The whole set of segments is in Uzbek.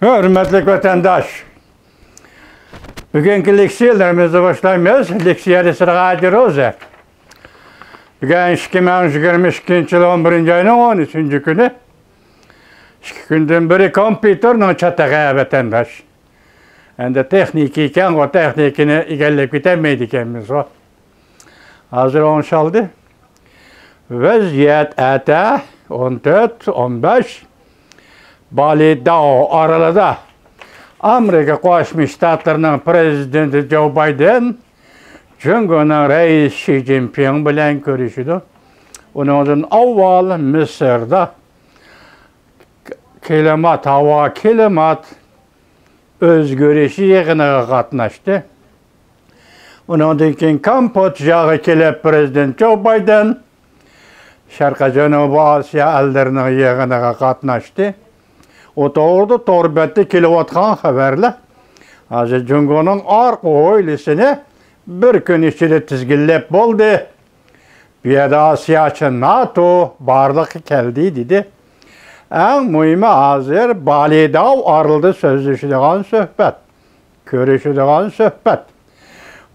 Hürmetli vatandaş, bugünkü leksiyalarımızı başlaymayız. Leksiyada sırağa giriyoruz. Bugün 2022 yıl 11. ayının 13. günü. 2 günden beri kompüterle çatağa vatandaş. Endi texniki iken o texnikini egallep ketemeydi ekanmiz o. Hazır on çaldı. Vaziyet ata 14-15 Bali Dao aralada Amerika Qo'shma Shtatlarining prezidenti Joe Biden Jungoning reis Xi Jinping bilan ko'rishdi. Undan avval Misrda havo klimat o'zgarishi yig'iniga qatnashdi. Undan keyin Kambodsjaga kelib prezident Joe Biden Sharqiy Janubiy Osiyo ellarining yig'iniga qatnashdi. O doğruda torbette kilovatkan haberle Hazır Jungo'nun arka oylisini bir gün içinde tizgillep oldu. Bir de Asyaçı NATO barlık geldi dedi. En mühimi hazır Bali Dao arıldı sözleşilen söhbet. Görüşülen söhbet.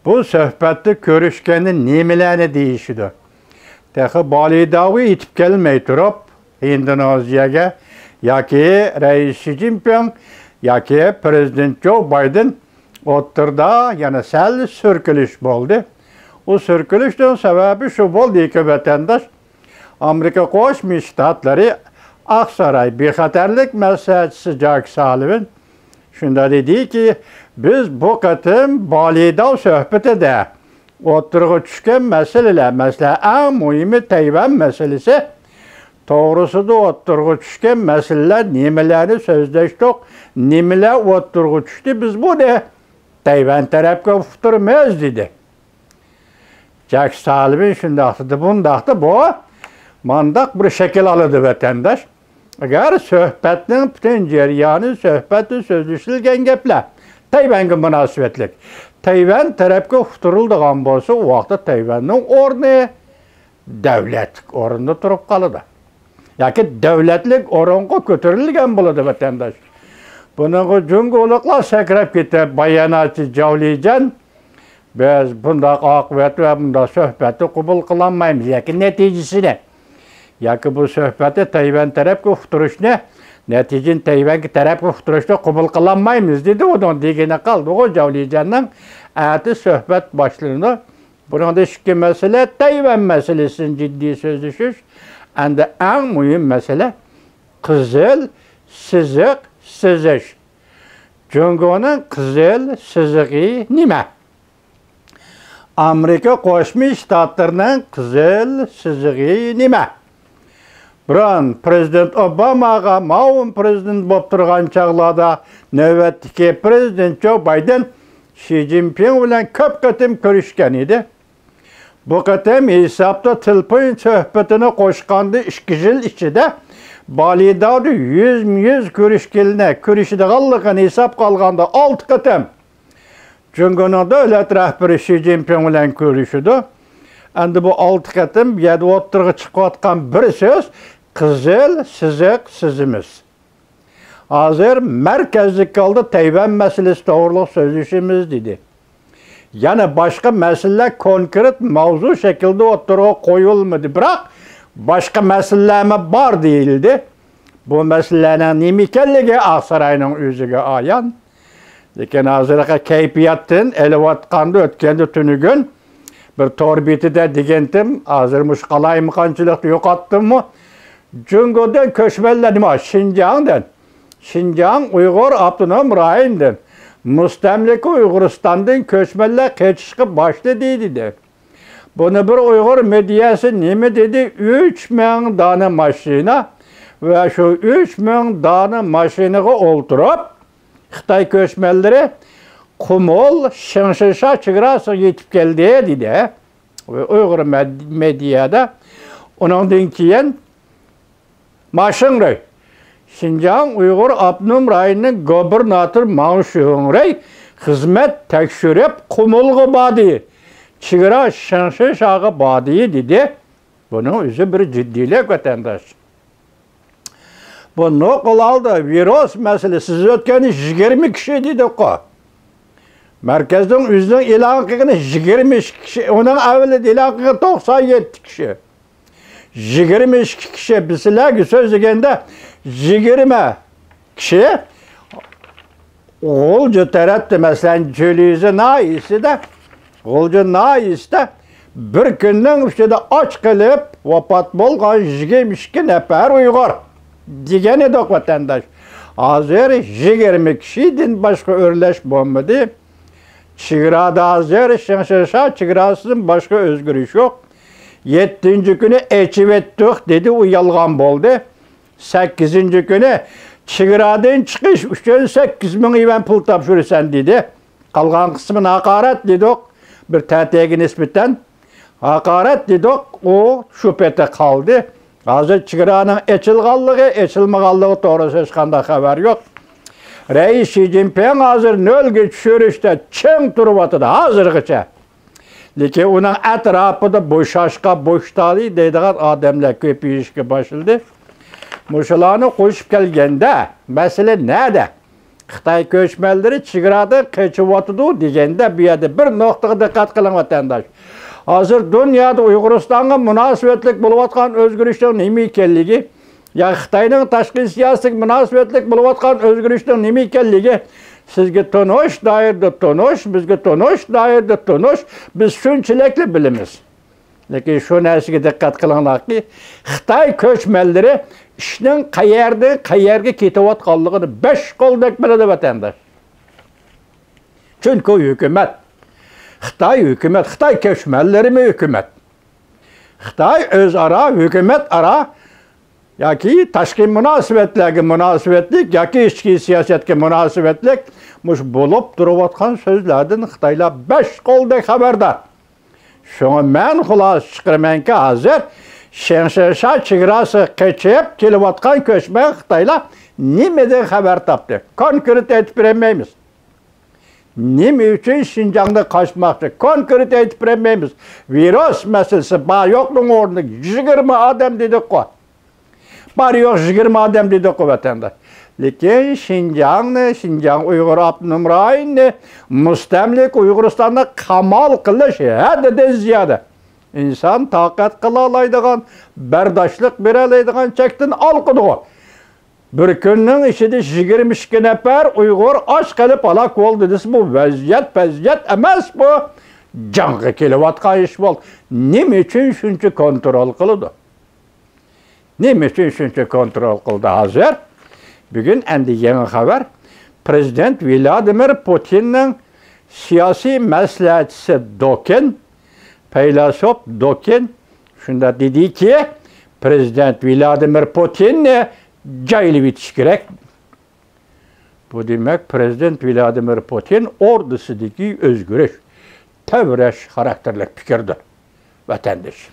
Bu söhbette görüşkenin nimelerini değişiyor. Tehi Bali Dao'yu itip gelmeyi durup Endonezya'ya Yaki reis Xi Jinping, yaki prezident Joe Biden oturda yani sel sürkülüş oldu. O sürkülüşten sebebi şu oldu ki vatandaş Amerika Qo'shma Shtatlari Aksaray bexatarlik maslahatchisi Jack Sullivan shunda dedi ki biz bu qatim Bali Dao suhbatida o'tirg'i tushgan masalalar, masalan, eng muhimi Tayvan masalasi Doğrusu da o'tirg'i tushgan masalalar nimalarni so'zlashdik, nimalar o'tirg'i tushdi, biz buni Tayvan tarafga uqtirmaymiz dedi. Jack Sullivan shundaqdi, bundaqdi, bu mandaq bir shakl oladi vatandash. Agar suhbatning butun jarayoni, suhbati so'zlashilgan gaplar Tayvanga munosabatlik. Tayvan tarafga uqtiriladigan bo'lsa, u vaqtda Tayvanning o'rni davlatlik o'rinda turib qoladi. Yaki devletlik oranğa kötürülgen buladı vatandaş. Bunun Jungo'luklar sakrab ketib bayonotchi Javlijan biz bunda aqibet ve bunda söhbeti qabul qilolmaymiz. Yaki neticesini. Yaki bu söhbeti Tayvan tarafga uqtirishni, netijen Tayvan tarafga uqtirishni qabul qilolmaymiz dedi. Onun degeni qaldi o Javlijanning ati söhbet başlığını. Bunun da ikki mesele Tayvan meselesini ciddi sözleşiş. Endi en mühim mesele kızıl sızık sızış. Jungo'nun kızıl sızığı nime? Amerika Qo'shma Shtatlarining kızıl sızığı nime? Buran prezident Obamaga ma'lum prezident bo'lib turgan chaqlarda navbatdagi prezident Joe Biden Xi Jinping bilan ko'p qatim ko'rishgan edi. Bu qatim hesapta telefon söhbetini qo'shganda 2 yil ichida Bali Dao'da 100 ko'rishadiganligini hesab qilganda 6 qatim Jungo'ning davlat rahbari Xi Jinping bilan ko'rishdi. Endi bu 6 qatim bu yerda o'tirg'i chiqayotgan bir so'z qizil siziq sizimiz. Hozir markazlik qoldi Tayvan masalasi to'g'riliq so'zlashimiz dedi. Yani başka meseleler konkret mavzu şekilde oturuğa koyulmadı. Bırak başka meseleler var değildi. Bu meselelerin nimikelliği Aksaray'ın özüge ayan. Lekin hazırlığa keyfiyatın elevatkandı ötkendi tünü gün. Bir torbitide digentim. Hazırmış kalayım kançılık yok attım mı? Jungo'dan köşmelilerim var. Şinjan Uygur Abdunam Rahim'den. Müstemlike Uyguristan'dan köçmeler keçişki başladı dedi. Bunu bir Uygur medyası nemi dedi? 3000 tane maşina ve şu 3000 tane maşinaya oturup Xitay köçmeleri Kumul, Şınşışa çıgrası yetip geldi dedi. Uygur medyada ondan keyin maşinrey. Şinjan Uygur Abnum rayonunun gubernatör Mao Shungrey hizmet tekşürüp Kumulga badi, Çigara Şınşışaga badi dedi. Bunun özü bir ciddilik vatandaş. Bu noqılaldı, virus meselesi siz ötkeni 20 kişi dedik o. Merkezden üzerine ilan kılığını 20 kişi, onun evveli ilan kılığını 97 kişi. 22 kişi bizler söz degende 20 kişi Olcu teretti mesela cölüyüzü naisi de Olcu naisi de bir günden içinde aç kalıp vefat bolgan 22 nefer Uygur diyen edik vatandaş. Hazır 20 kişiden başka örleş bulmadı. Çigrada hazır şanşırşa çigrasının başka özgürlüğü yok. 7. günü eçip ettik dedi, o yalgan oldu. 8. günü çigradan çıkış üçün 8 bin iven pul tapşırırsan dedi. Kalgan kısmını hakaret dedik. Bir tətəgi nispeten hakaret dedik. O şüphete kaldı. Hazır çigranın eçilgallığı, eçilmegallığı doğrusu eskanda haber yok. Reis Xi Jinping hazır nölge düşürüşte çeng durup atıdı hazırgıça. Lekin onun etrafında boşaşka, boştalı deydiğen adamlar köpüyüşke başladı. Muşalarını koşup gelgende, mesele nerede? Xitay köçmelleri çigrada keçip atıdı diyende bir yerde bir noktaya dikkat kılın vatandaş. Hazır dünyada Uyguristan'a münasebetlik buluvatkan özgürlükten nemi ekenligi, ya Xitay'nın taşkı siyasi münasebetlik buluvatkan özgürlükten nemi ekenligi, sizge tonuş, dairde tonuş, bizge tonuş, dairde tonuş, biz şunçilekli bilimiz. Lekin şu narsaga dikkat kılınlar ki, Xitay köçmelleri işinin qayerga ketayotganligini 5 qo'ldek biladi vatandaş. Çünkü hükümet, Xitay köçmelleri mi hükümet? Xitay özara, hükümet ara, yoki tashqi münasebetlerge münasebetlik, yoki ichki siyosatga münasebetlik, mush bo'lib turayotgan so'zlardan Xitoylar 5 qo'ldek xabardor. Şuna men xulos chiqarmanki, hozir Şensha chegarasi qechib kelayotgan ko'chman Xitoylar nimadan xabar topdi? Konkret aytib bermaymiz. Nima uchun Xinjiangda qochmoqchi? Konkret aytib bermaymiz. Virus masalasi bor yo'qning o'rniga 20 odam dedik-ku. Bor yo'q 20 odam dedik-ku vatandaş. Lekin Xinjiang Uyg'ur Abnum rayonini mustamlik Uyg'uristonda qamal qilish haddidan ziyoda. İnsan taqat qila oladigan, bardoshlik bera oladigan chekdan olqidi. Bir kunning ichida 22 nafar Uyg'ur och qilib halok bo'ldi desa, bu vaziyat emas, bu jangga kelayotgan ish bo'ldi. Nima uchun shuncha kontrol qildi? Nima uchun shuncha kontrol qildi hozir? Bugün endi yangi xabar, Prezident Vladimir Putinning siyosiy maslahatchisi Dokin, faylasuf Dokin shunda dediki, Prezident Vladimir Putinni jaylib etish kerak. Bu demak, Prezident Vladimir Putin ordusidagi o'zgarish, tavrash xarakterli fikrdir, vatandosh.